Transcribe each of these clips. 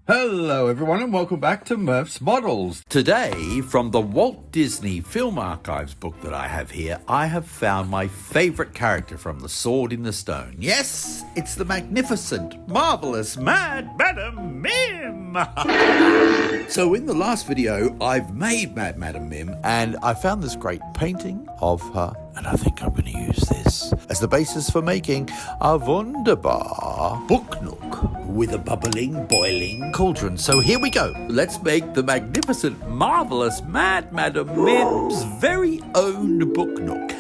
Hello everyone and welcome back to Murph's Models. Today, from the Walt Disney Film Archives book that I have here, I have found my favourite character from The Sword in the Stone. Yes, it's the magnificent, marvellous Mad Madam Mim! So in the last video, I've made Mad Madam Mim and I found this great painting of her, and I think I'm going to use this as the basis for making a wunderbar Book Nook with a bubbling, boiling cauldron. So here we go. Let's make the magnificent, marvellous Mad Madam Mim's very own Book Nook.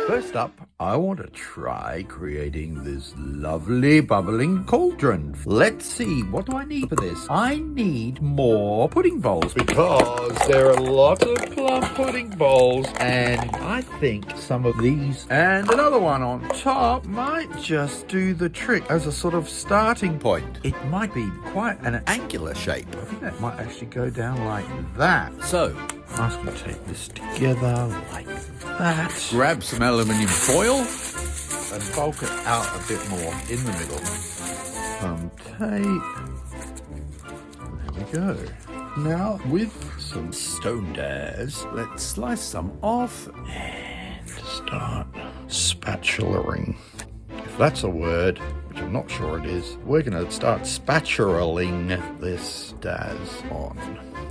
First up, I want to try creating this lovely bubbling cauldron. Let's see, what do I need for this? I need more pudding bowls because there are lots of plum pudding bowls, and I think some of these and another one on top might just do the trick as a sort of starting point. It might be quite an angular shape. I think that might actually go down like that. So, I'm just going to take this together like that. Grab some aluminium foil and bulk it out a bit more in the middle. Some tape. There we go. Now, with some stone dares, let's slice some off and start spatulaing. If that's a word, which I'm not sure it is, we're going to start spatulaing this daz on.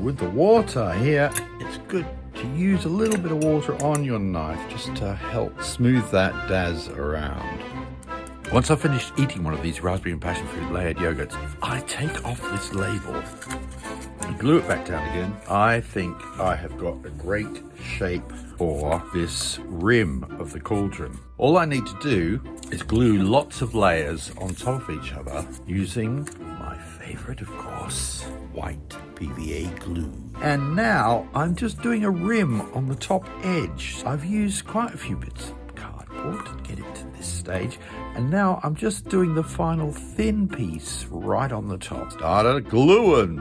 With the water here, it's good to use a little bit of water on your knife just to help smooth that daz around. Once I've finished eating one of these raspberry and passion fruit layered yogurts, I take off this label and glue it back down again. I think I have got a great shape for this rim of the cauldron. All I need to do is glue lots of layers on top of each other using my favorite, of course, white PVA glue. And now I'm just doing a rim on the top edge. I've used quite a few bits of cardboard to get it to this stage, and now I'm just doing the final thin piece right on the top.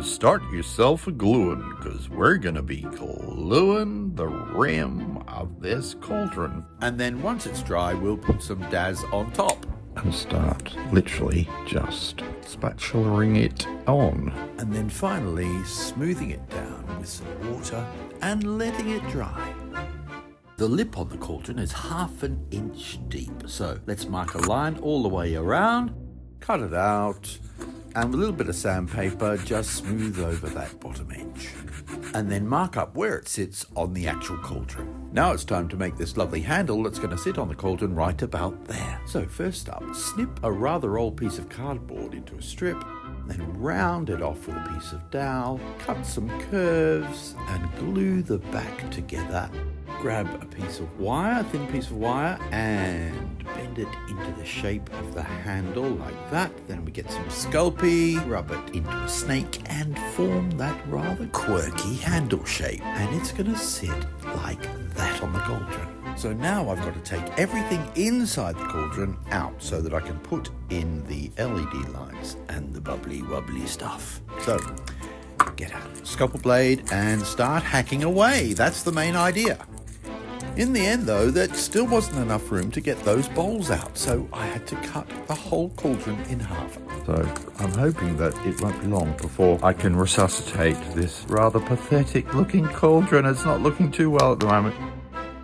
Start yourself a gluing, because we're gonna be gluing the rim of this cauldron. And then once it's dry, we'll put some daz on top and start literally just spatulaing it on. And then finally smoothing it down with some water and letting it dry. The lip on the cauldron is 1/2 inch deep, so let's mark a line all the way around, cut it out, and with a little bit of sandpaper, just smooth over that bottom edge. And then mark up where it sits on the actual cauldron. Now it's time to make this lovely handle that's going to sit on the cauldron right about there. So first up, snip a rather old piece of cardboard into a strip, then round it off with a piece of dowel, cut some curves, and glue the back together. Grab a piece of wire, a thin piece of wire, and bend it into the shape of the handle like that. Then we get some Sculpey, rub it into a snake, and form that rather quirky handle shape. And it's going to sit like that on the cauldron. So now I've got to take everything inside the cauldron out so that I can put in the LED lights and the bubbly wubbly stuff. So, get out the scalpel blade and start hacking away. That's the main idea. In the end, though, there still wasn't enough room to get those bowls out, so I had to cut the whole cauldron in half. So I'm hoping that it won't be long before I can resuscitate this rather pathetic-looking cauldron. It's not looking too well at the moment.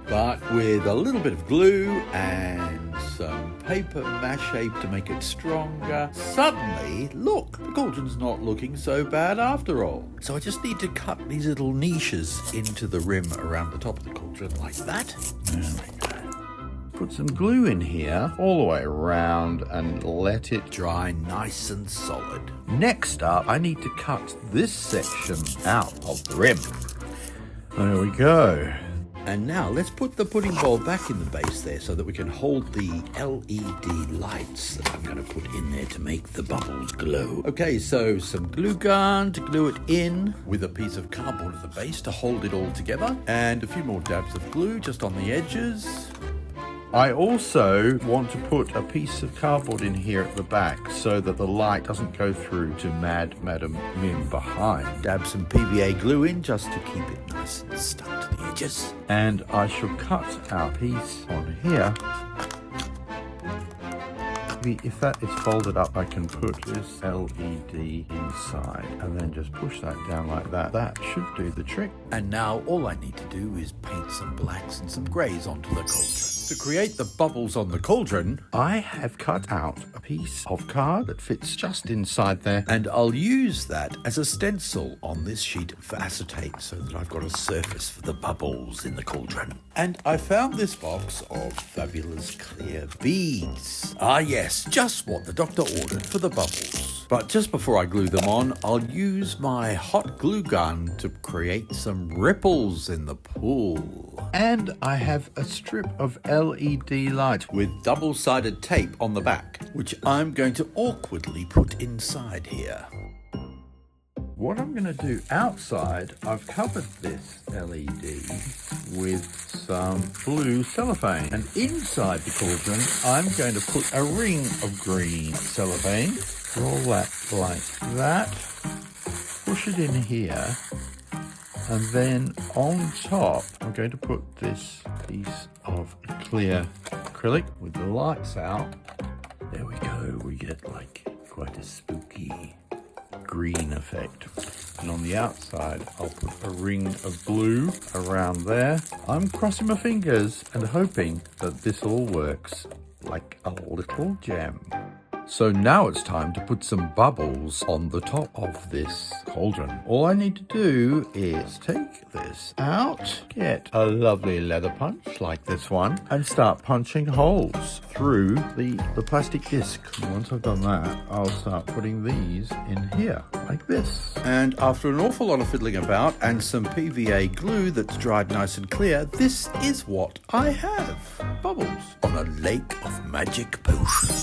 But with a little bit of glue and some paper mache to make it stronger, suddenly, look, the cauldron's not looking so bad after all. So I just need to cut these little niches into the rim around the top of the cauldron like that. There we go. Put some glue in here all the way around and let it dry nice and solid. Next up, I need to cut this section out of the rim. There we go. And now let's put the pudding bowl back in the base there so that we can hold the LED lights that I'm going to put in there to make the bubbles glow. Okay, so some glue gun to glue it in with a piece of cardboard at the base to hold it all together, and a few more dabs of glue just on the edges. I also want to put a piece of cardboard in here at the back so that the light doesn't go through to Mad Madam Mim behind. Dab some PVA glue in just to keep it nice and stuck to the edges. And I shall cut our piece on here If that is folded up, I can put this LED inside and then just push that down like that. That should do the trick. And now all I need to do is paint some blacks and some greys onto the cauldron. To create the bubbles on the cauldron, I have cut out a piece of card that fits just inside there. and I'll use that as a stencil on this sheet of acetate so that I've got a surface for the bubbles in the cauldron. And I found this box of fabulous clear beads. Ah yes, just what the doctor ordered for the bubbles. But just before I glue them on, I'll use my hot glue gun to create some ripples in the pool. And I have a strip of LED light With double-sided tape on the back, which I'm going to awkwardly put inside here. What I'm going to do outside, I've covered this LED with some blue cellophane. And inside the cauldron, I'm going to put a ring of green cellophane. Roll that like that. Push it in here. And then on top, I'm going to put this piece of clear acrylic with the lights out. There we go. We get like quite a spooky green effect. And on the outside, I'll put a ring of blue around there. I'm crossing my fingers and hoping that this all works like a little gem. So now it's time to put some bubbles on the top of this cauldron. All I need to do is take this out, get a lovely leather punch like this one, and start punching holes through the plastic disc. And once I've done that, I'll start putting these in here, like this. And after an awful lot of fiddling about and some PVA glue that's dried nice and clear, this is what I have. Bubbles on a lake of magic potion.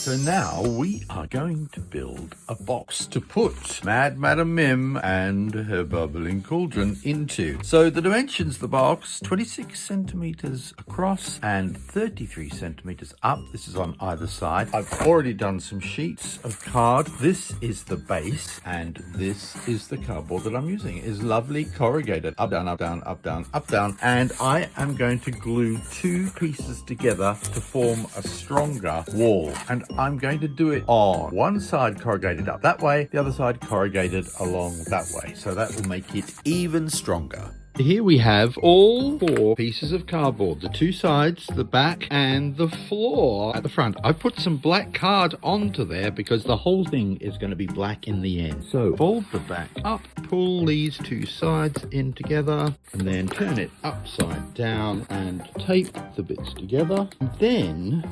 So now we are going to build a box to put Mad Madam Mim and her bubbling cauldron into. So the dimensions of the box, 26 centimeters across and 33 centimeters up. This is on either side. I've already done some sheets of card. This is the base and this is the cardboard that I'm using. It is lovely corrugated. Up, down, up, down, up, down, up, down. And I am going to glue two pieces together to form a stronger wall. And I'm going to do it on one side corrugated up that way, the other side corrugated along that way. So that will make it Even stronger. Here we have all four pieces of cardboard, the two sides, the back and the floor at the front. I've put some black card onto there because the whole thing is going to be black in the end. So fold the back up, pull these two sides in together and then turn it upside down and tape the bits together. Then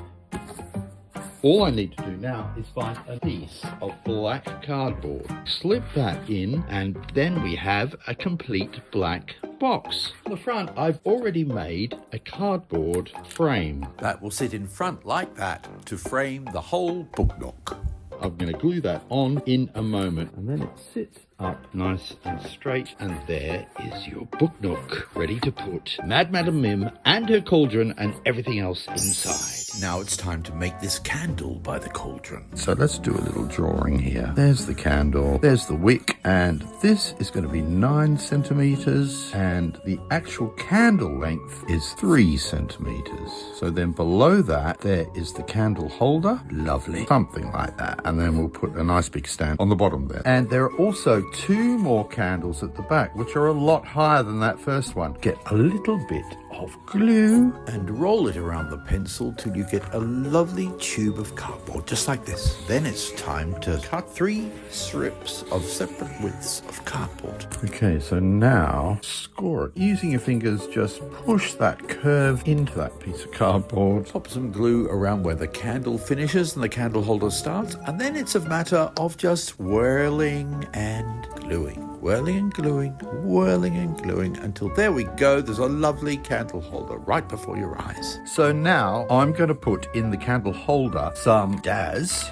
all I need to do now is find a piece of black cardboard, slip that in, and then we have a complete black box. On the front, I've already made a cardboard frame. That will sit in front like that to frame the whole Book Nook. I'm going to glue that on in a moment, and then it sits up nice and straight, and there is your Book Nook, ready to put Mad Madam Mim and her cauldron and everything else inside. Now it's time to make this candle by the cauldron. So let's do a little drawing here. There's the candle, there's the wick, and this is going to be 9 centimeters, and the actual candle length is 3 centimeters. So then below that, there is the candle holder. Lovely. Something like that. And then we'll put a nice big stand on the bottom there. And there are also 2 more candles at the back, which are a lot higher than that first one. Get a little bit of glue and roll it around the pencil till you get a lovely tube of cardboard, just like this. Then it's time to cut 3 strips of separate widths of cardboard. Okay, so now score it. Using your fingers, just push that curve into that piece of cardboard. Pop some glue around where the candle finishes and the candle holder starts, and then it's a matter of just whirling and gluing. Whirling and gluing, whirling and gluing, until there we go, there's a lovely candle holder right before your eyes. So now I'm going to put in the candle holder some daz,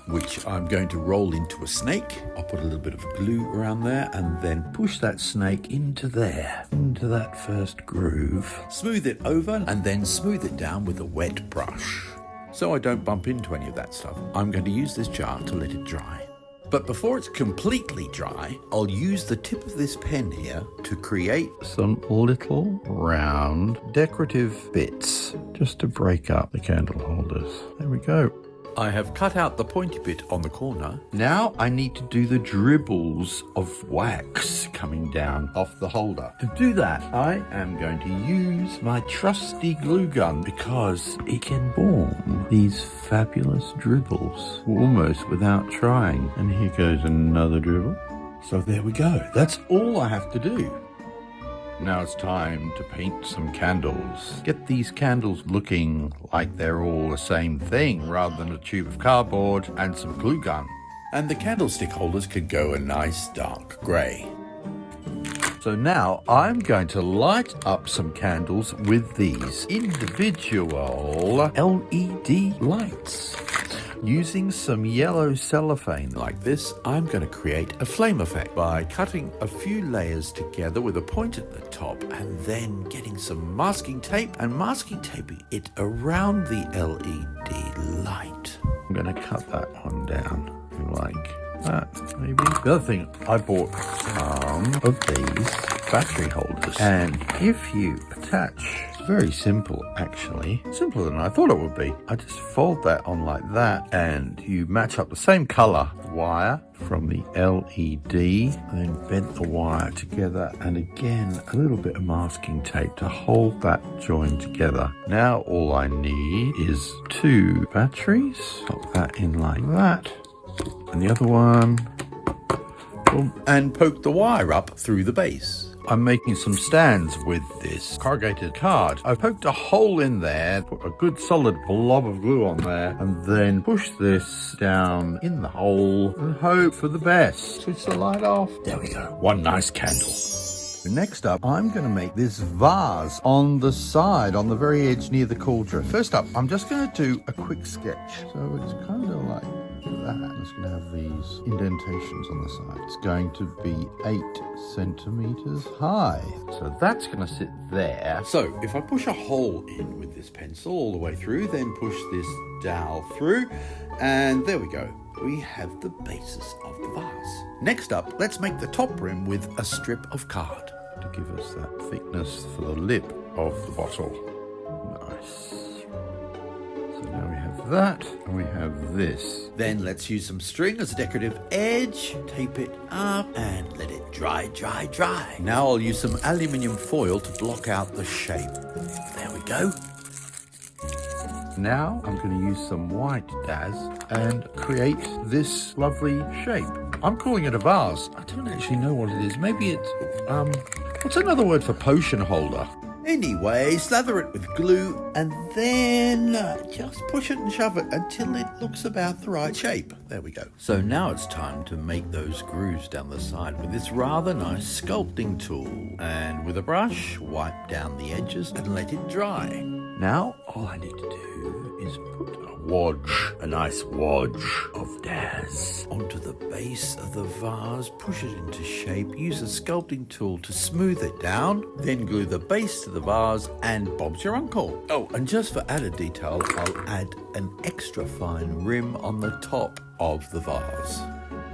which I'm going to roll into a snake. I'll put a little bit of glue around there and then push that snake into there, into that first groove. Smooth it over and then smooth it down with a wet brush. So I don't bump into any of that stuff, I'm going to use this jar to let it dry. But before it's completely dry, I'll use the tip of this pen here to create some little round decorative bits just to break up the candle holders. There we go. I have cut out the pointy bit on the corner. Now I need to do the dribbles of wax coming down off the holder. To do that, I am going to use my trusty glue gun because it can form these fabulous dribbles almost without trying. And here goes another dribble. So there we go. That's all I have to do. Now it's time to paint some candles. Get these candles looking like they're all the same thing rather than a tube of cardboard and some glue gun. And the candlestick holders could go a nice dark grey. So now I'm going to light up some candles with these individual LED lights. Using some yellow cellophane Like this, I'm going to create a flame effect by cutting a few layers together with a point at the top and then getting some masking tape and masking taping it around the LED light. I'm going to cut that one down like that, maybe. The other thing, I bought some of these battery holders, and if you attach, it's very simple actually, simpler than I thought it would be. I just fold that on like that, and you match up the same color wire from the LED, and then bent the wire together, and again a little bit of masking tape to hold that join together. Now all I need is 2 batteries. Pop that in like that. And the other one, boom. And poke the wire up through the base. I'm making some stands with this corrugated card. I've poked a hole in there, put a good solid blob of glue on there, and then push this down in the hole and hope for the best. Switch the light off. There we go. One nice candle. Next up, I'm going to make this vase on the side, on the very edge near the cauldron. First up, I'm just going to do a quick sketch. So it's kind of like that. I'm just going to have these indentations on the side. It's going to be 8 centimeters high. So that's going to sit there. So if I push a hole in with this pencil all the way through, then push this dowel through, and there we go. We have the basis of the vase. Next up, let's make the top rim with a strip of card. To give us that thickness for the lip of the bottle. Nice. So now we have that, and we have this. Then let's use some string as a decorative edge, tape it up, and let it dry, dry, dry. Now I'll use some aluminium foil to block out the shape. There we go. Now I'm going to use some white Daz and create this lovely shape. I'm calling it a vase. I don't actually know what it is. Maybe it's, what's another word for potion holder? Anyway, slather it with glue and then just push it and shove it until it looks about the right shape. There we go. So now it's time to make those grooves down the side with this rather nice sculpting tool. And with a brush, wipe down the edges and let it dry. Now all I need to do is put a nice wodge of Daz onto the base of the vase, push it into shape, use a sculpting tool to smooth it down, then glue the base to the vase and Bob's your uncle. Oh, and just for added detail, I'll add an extra fine rim on the top of the vase.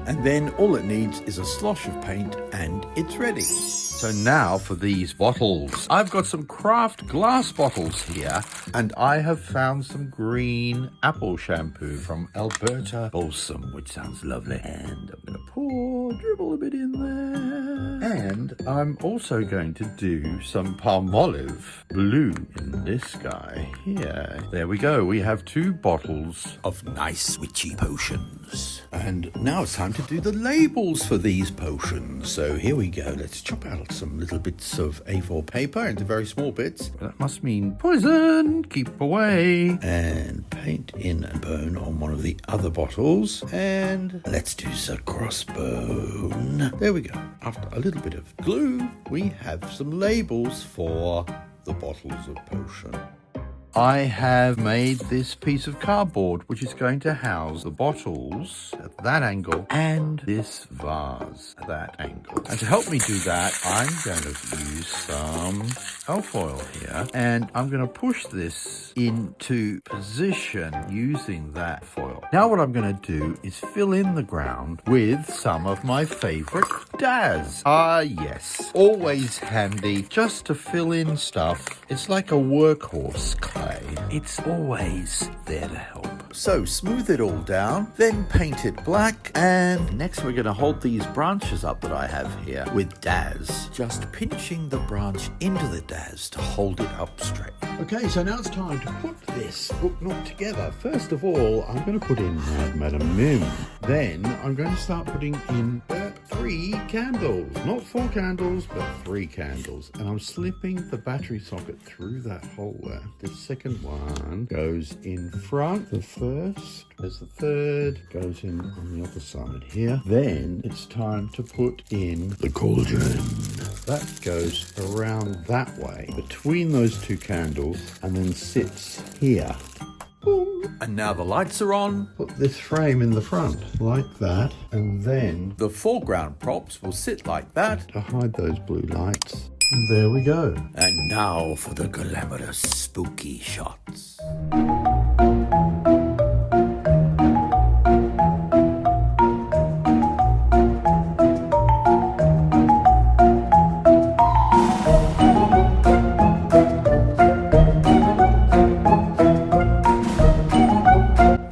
And then all it needs is a slosh of paint and it's ready. So now for these bottles. I've got some craft glass bottles here, and I have found some green apple shampoo from Alberta Balsam, which sounds lovely. And I'm going to dribble a bit in there. And I'm also going to do some Palmolive blue in this guy here. There we go. We have 2 bottles of nice witchy potions. And now it's time to do the labels for these potions. So here we go. Let's chop out some little bits of A4 paper into very small bits. That must mean poison. Keep away. And paint in a bone on one of the other bottles. And let's do some crossbone. There we go. After a little bit of glue, we have some labels for the bottles of potion. I have made this piece of cardboard, which is going to house the bottles at that angle and this vase at that angle. And to help me do that, I'm going to use some alfoil here, and I'm going to push this into position using that foil. Now what I'm going to do is fill in the ground with some of my favorite Daz. Yes, always handy just to fill in stuff. It's like a workhorse clay. It's always there to help. So smooth it all down, then paint it black, and next we're going to hold these branches up that I have here with Daz. Just pinching the branch into the Daz to hold it up straight. Okay, so now it's time to put this Book Nook together. First of all, I'm going to put in Mad Madam Mim. Then I'm going to start putting in 3 candles. Not 4 candles, but 3 candles. And I'm slipping the battery socket through that hole there. The second one goes in front. The first, there's the third, goes in on the other side here. Then it's time to put in the cauldron. That goes around that way, between those 2 candles, and then sits here. Boom. And now the lights are on. Put this frame in the front, like that, and then The foreground props will sit like that. to hide those blue lights. And there we go. And now for the glamorous spooky shots.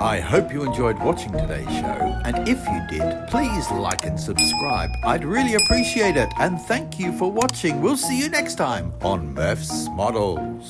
I hope you enjoyed watching today's show, and if you did, please like and subscribe. I'd really appreciate it, and thank you for watching. We'll see you next time on Murph's Models.